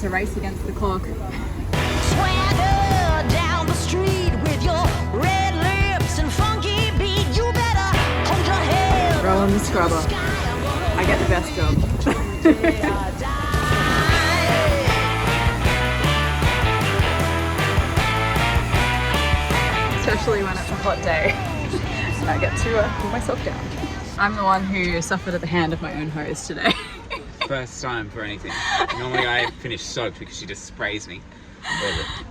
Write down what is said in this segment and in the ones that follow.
It's a race against the clock. Swagger down the street with your red lips and funky beat. You better hold your head. Roll on the scrubber. I get the best job. Especially when it's a hot day. I get to cool myself down. I'm the one who suffered at the hand of my own hose today. First time for anything. Normally I finish soaked because she just sprays me.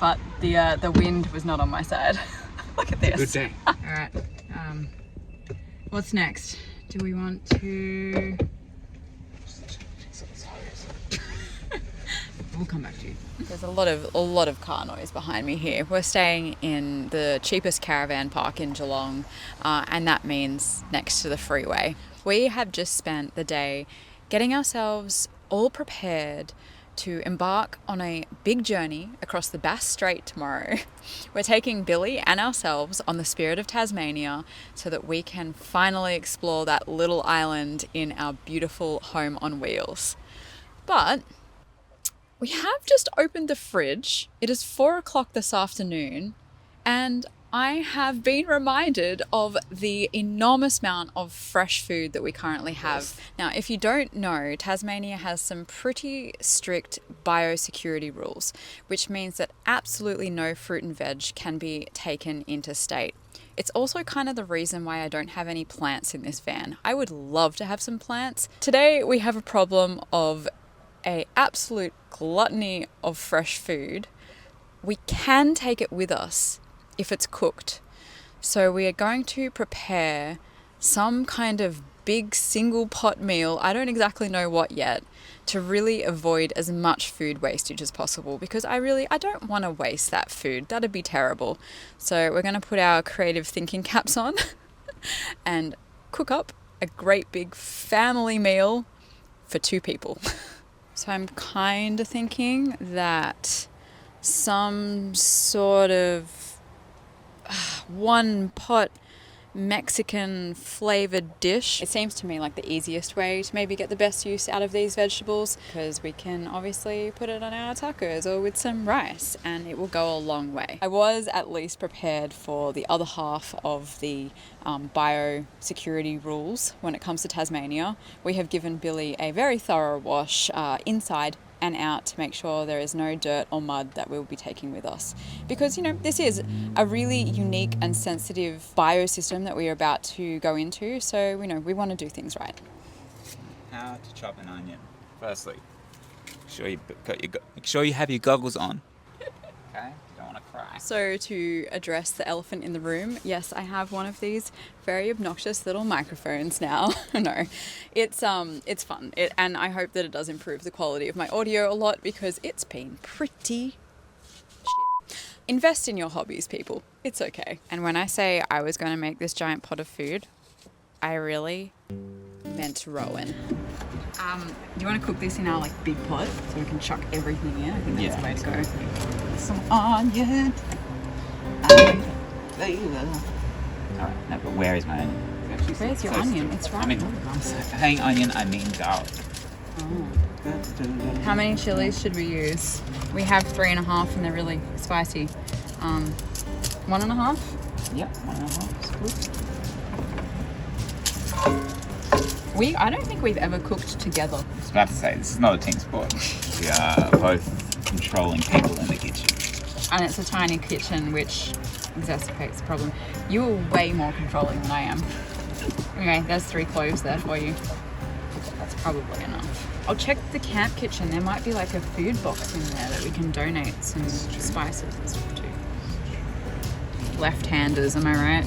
But the wind was not on my side. Look at this. Good day. All right. What's next? Do we want to? We'll come back to you. There's a lot of car noise behind me here. We're staying in the cheapest caravan park in Geelong, and that means next to the freeway. We have just spent the day getting ourselves all prepared to embark on a big journey across the Bass Strait tomorrow. We're taking Billy and ourselves on the Spirit of Tasmania so that we can finally explore that little island in our beautiful home on wheels. But we have just opened the fridge. It is 4 o'clock this afternoon, and I have been reminded of the enormous amount of fresh food that we currently have. Now, if you don't know, Tasmania has some pretty strict biosecurity rules, which means that absolutely no fruit and veg can be taken interstate. It's also kind of the reason why I don't have any plants in this van. I would love to have some plants. Today we have a problem of an absolute gluttony of fresh food. We can take it with us if it's cooked. So we are going to prepare some kind of big single pot meal, I don't exactly know what yet, to really avoid as much food wastage as possible, because I don't want to waste that food. That'd be terrible. So we're going to put our creative thinking caps on and cook up a great big family meal for 2 people. So I'm kind of thinking that some sort of one pot Mexican flavored dish. It seems to me like the easiest way to maybe get the best use out of these vegetables, because we can obviously put it on our tacos or with some rice and it will go a long way. I was at least prepared for the other half of the biosecurity rules when it comes to Tasmania. We have given Billy a very thorough wash inside and out to make sure there is no dirt or mud that we'll be taking with us. Because, this is a really unique and sensitive biosystem that we are about to go into, so we want to do things right. How to chop an onion. Firstly, make sure you have your goggles on. Okay? You don't want to cry. So to address the elephant in the room, yes, I have one of these very obnoxious little microphones now. No, it's fun. And I hope that it does improve the quality of my audio a lot, because it's been pretty shit. Invest in your hobbies, people. It's okay. And when I say I was going to make this giant pot of food, I really meant Rowan. Do you want to cook this in our big pot so we can chuck everything in? I think that's the way to go. Some onion. Alright, no, but where is my onion? Where's your onion? It's right. I'm saying onion, I mean garlic. Oh. How many chilies should we use? We have 3.5 and they're really spicy. 1.5? Yep, 1.5 is good. I don't think we've ever cooked together. I was about to say, this is not a team sport. We are both controlling people in the kitchen. And it's a tiny kitchen, which exacerbates the problem. You're way more controlling than I am. Okay, there's 3 cloves there for you. That's probably enough. I'll check the camp kitchen. There might be a food box in there that we can donate some spices and stuff to. Left-handers, am I right?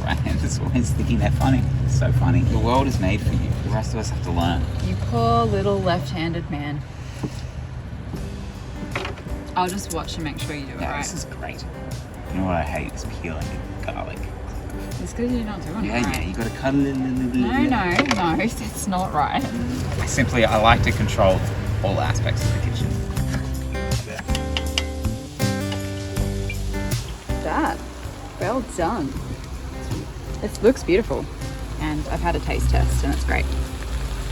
Right-handers always thinking they're funny. It's so funny. The world is made for you. The rest of us have to learn. You poor little left-handed man. I'll just watch and make sure you do it right. This is great. You know what I hate is peeling garlic. It's because you're not doing it right. Yeah, you got to cut a little. No, that's not right. I like to control all aspects of the kitchen. That. Well done. It looks beautiful. And I've had a taste test and it's great.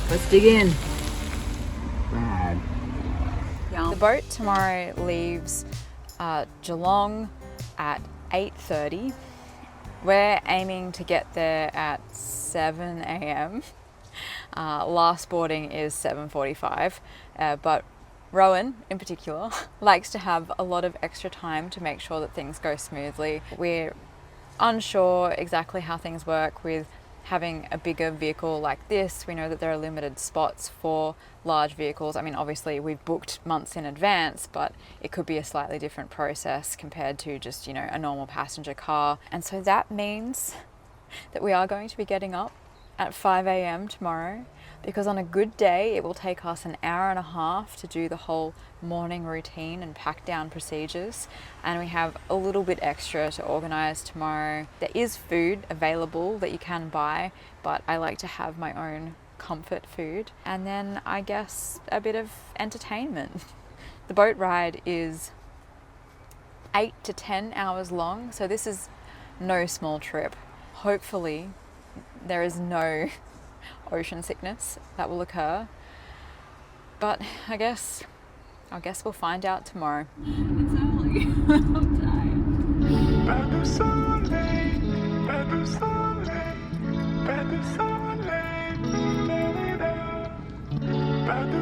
Let's dig in. Rad. The boat tomorrow leaves Geelong at 8:30. We're aiming to get there at 7 a.m. Last boarding is 7:45, but Rowan in particular likes to have a lot of extra time to make sure that things go smoothly. We're unsure exactly how things work with having a bigger vehicle like this. We know that there are limited spots for large vehicles. I mean, obviously we've booked months in advance, but it could be a slightly different process compared to just, a normal passenger car. And so that means that we are going to be getting up at 5 a.m. tomorrow, because on a good day it will take us an hour and a half to do the whole morning routine and pack down procedures, and we have a little bit extra to organise tomorrow. There is food available that you can buy, but I like to have my own comfort food, and then I guess a bit of entertainment. The boat ride is 8 to 10 hours long, so this is no small trip. Hopefully there is no ocean sickness that will occur, but I guess we'll find out tomorrow. It's early. I'm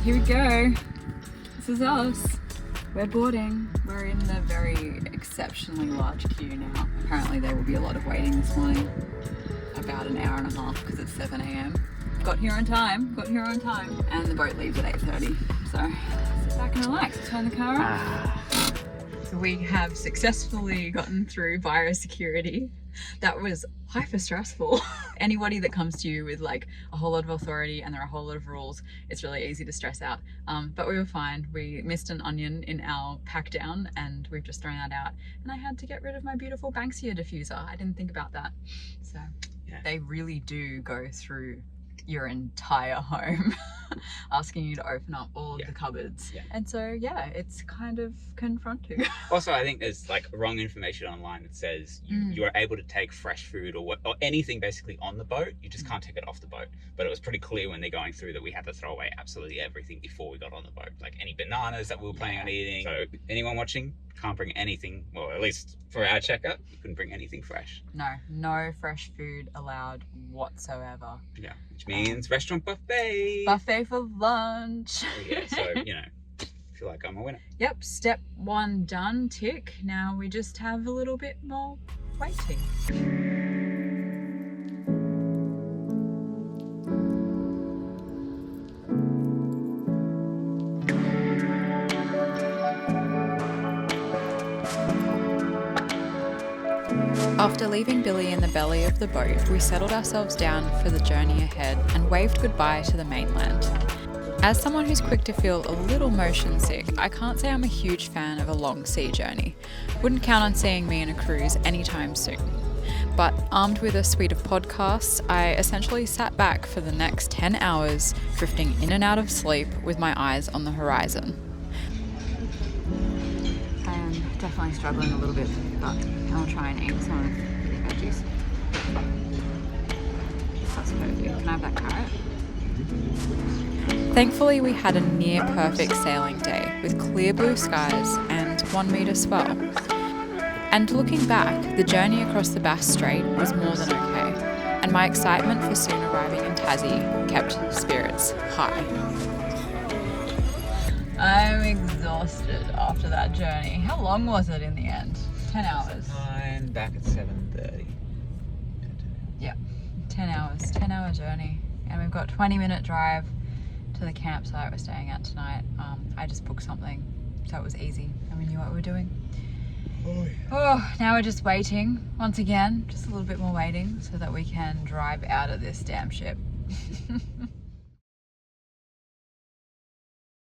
Here we go. This is us. We're boarding. We're in the very exceptionally large queue now. Apparently there will be a lot of waiting this morning. About an hour and a half because it's 7 a.m. Got here on time. And the boat leaves at 8:30. So sit back and relax. Turn the car on. So we have successfully gotten through Biosecurity. That was hyper stressful. Anybody that comes to you with like a whole lot of authority and there are a whole lot of rules, it's really easy to stress out. But we were fine. We missed an onion in our pack down and we've just thrown that out. And I had to get rid of my beautiful Banksia diffuser. I didn't think about that. So yeah. They really do go through your entire home, asking you to open up all of the cupboards. Yeah. And so, yeah, it's kind of confronting. Also, I think there's like wrong information online that says you are able to take fresh food or anything basically on the boat. You just can't take it off the boat. But it was pretty clear when they're going through that we had to throw away absolutely everything before we got on the boat. Like any bananas that we were planning on eating. So anyone watching, can't bring anything, well, at least for our checkup, you couldn't bring anything fresh. No fresh food allowed whatsoever. Yeah, which means restaurant buffet. Buffet for lunch. Oh, yeah, so, I feel like I'm a winner. Yep, step 1 done, tick. Now we just have a little bit more waiting. After leaving Billy in the belly of the boat, we settled ourselves down for the journey ahead and waved goodbye to the mainland. As someone who's quick to feel a little motion sick, I can't say I'm a huge fan of a long sea journey. Wouldn't count on seeing me in a cruise anytime soon. But armed with a suite of podcasts, I essentially sat back for the next 10 hours, drifting in and out of sleep with my eyes on the horizon. I am definitely struggling a little bit, but I'll try and eat some of the veggies. That's perfect. Can I have that carrot? Thankfully, we had a near perfect sailing day with clear blue skies and 1 metre swell. And looking back, the journey across the Bass Strait was more than okay, and my excitement for soon arriving in Tassie kept spirits high. I'm exhausted after that journey. How long was it in the end? 10 hours. I'm back at 7:30. Yeah, 10 hours, 10-hour journey. And we've got 20-minute drive to the campsite we're staying at tonight. I just booked something, so it was easy, and we knew what we were doing. Now we're just waiting, once again, just a little bit more waiting so that we can drive out of this damn ship.